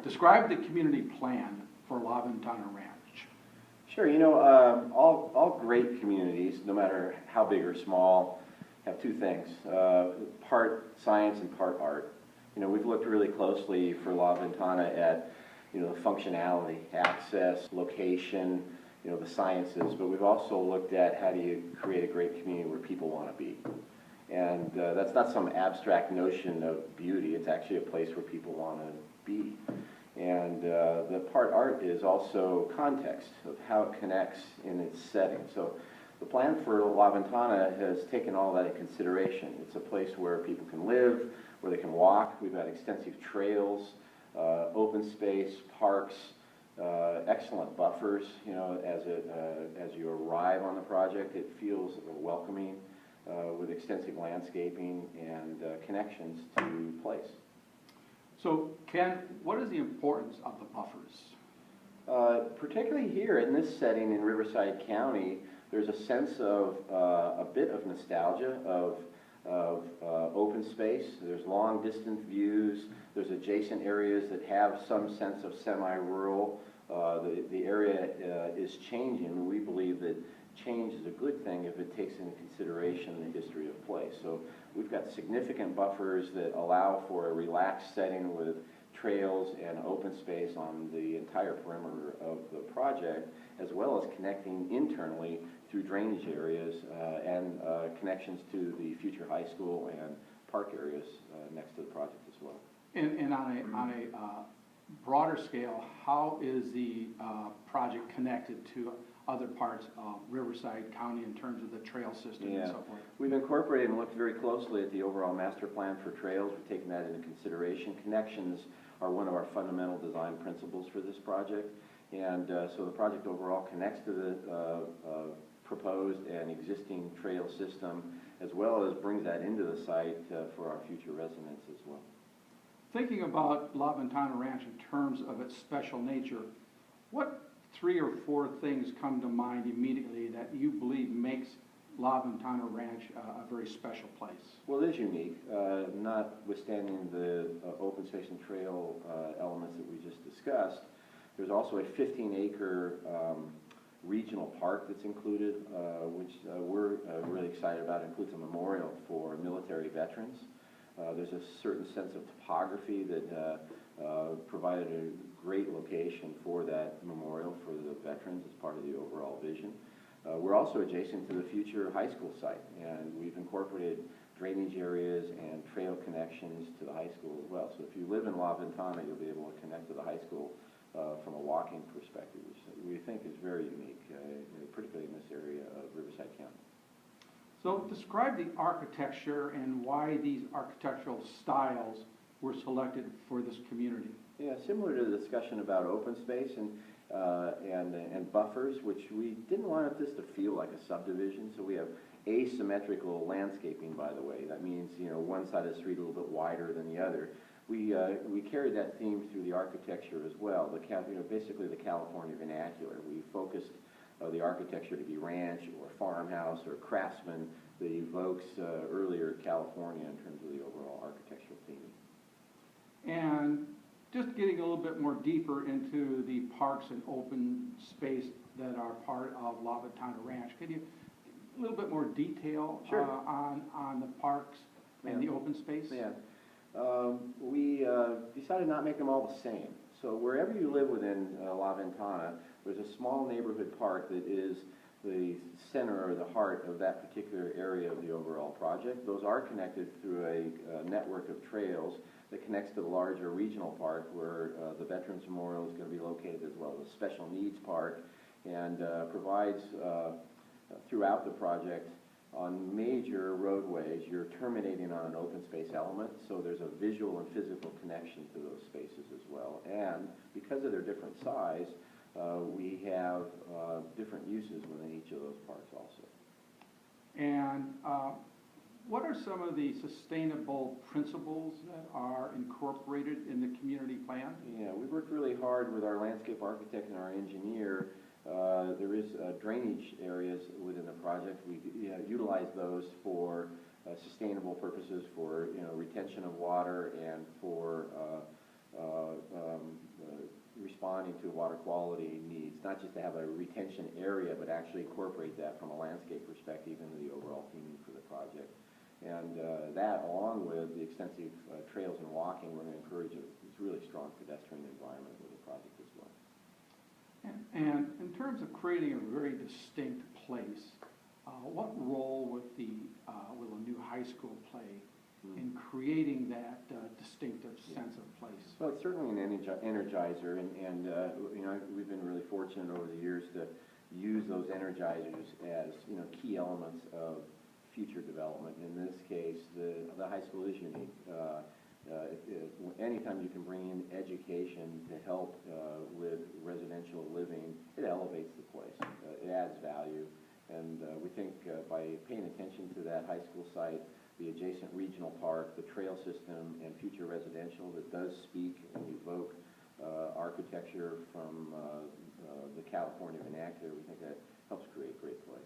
Describe the community plan for La Ventana Ranch. Sure, all great communities, no matter how big or small, have two things, part science and part art. We've looked really closely for La Ventana at, the functionality, access, location, the sciences, but we've also looked at how do you create a great community where people want to be. And that's not some abstract notion of beauty, it's actually a place where people want to be. And the part art is also context of how it connects in its setting. So the plan for La Ventana has taken all that into consideration. It's a place where people can live, where they can walk. We've got extensive trails, open space, parks, excellent buffers. As you arrive on the project, it feels welcoming with extensive landscaping and connections to place. So, Ken, what is the importance of the buffers? Particularly here in this setting in Riverside County, there's a sense of a bit of nostalgia of open space. There's long distance views. There's adjacent areas that have some sense of semi-rural. The area is changing. We believe that change is a good thing if it takes into consideration the history of place. So we've got significant buffers that allow for a relaxed setting with trails and open space on the entire perimeter of the project, as well as connecting internally through drainage areas and connections to the future high school and park areas next to the project as well. And on a broader scale, how is the project connected to other parts of Riverside County in terms of the trail system and so forth? We've incorporated and looked very closely at the overall master plan for trails. We've taken that into consideration. Connections are one of our fundamental design principles for this project. And so the project overall connects to the proposed and existing trail system, as well as brings that into the site for our future residents as well. Thinking about La Ventana Ranch in terms of its special nature, what 3 or 4 things come to mind immediately that you believe makes La Ventana Ranch a very special place? Well, it is unique, notwithstanding the open space and trail elements that we just discussed. There's also a 15-acre regional park that's included, which we're really excited about. It includes a memorial for military veterans. There's a certain sense of topography that provided a great location for that memorial for the veterans as part of the overall vision. We're also adjacent to the future high school site, and we've incorporated drainage areas and trail connections to the high school as well. So if you live in La Ventana, you'll be able to connect to the high school from a walking perspective, which we think is very unique, particularly in this area of Riverside County. So describe the architecture and why these architectural styles were selected for this community. Yeah, similar to the discussion about open space and buffers, which we didn't want this to feel like a subdivision, so we have asymmetrical landscaping, by the way. That means, one side of the street a little bit wider than the other. We carried that theme through the architecture as well, basically the California vernacular. We focused the architecture to be ranch or farmhouse or craftsman that evokes earlier California in terms of the overall architectural theme. And just getting a little bit more deeper into the parks and open space that are part of La Ventana Ranch, can you a little bit more detail Sure. on the parks and the open space? Yeah. We decided not to make them all the same. So wherever you live within La Ventana, there's a small neighborhood park that is the center or the heart of that particular area of the overall project. Those are connected through a network of trails that connects to the larger regional park where the Veterans Memorial is going to be located, as well as a special needs park, and provides throughout the project on major roadways, you're terminating on an open space element, so there's a visual and physical connection to those spaces as well. And because of their different size, we have different uses within each of those parks also. And what are some of the sustainable principles that are incorporated in the community plan? Yeah, we worked really hard with our landscape architect and our engineer. There is drainage areas within the project. We utilize those for sustainable purposes, for retention of water and for responding to water quality needs, not just to have a retention area, but actually incorporate that from a landscape perspective into the overall theming for the project. And that, along with the extensive trails and walking, we're going to encourage a really strong pedestrian environment with the project as well. And in terms of creating a very distinct place, what role will a new high school play in creating that distinctive sense of place? Well, it's certainly an energizer, and you know, we've been really fortunate over the years to use those energizers as, you know, key elements of future development. In this case, the high school is unique. Anytime you can bring in education to help with residential living, it elevates the place. It adds value, and we think by paying attention to that high school site, the adjacent regional park, the trail system, and future residential that does speak and evoke architecture from the California vernacular, we think that helps create a great place.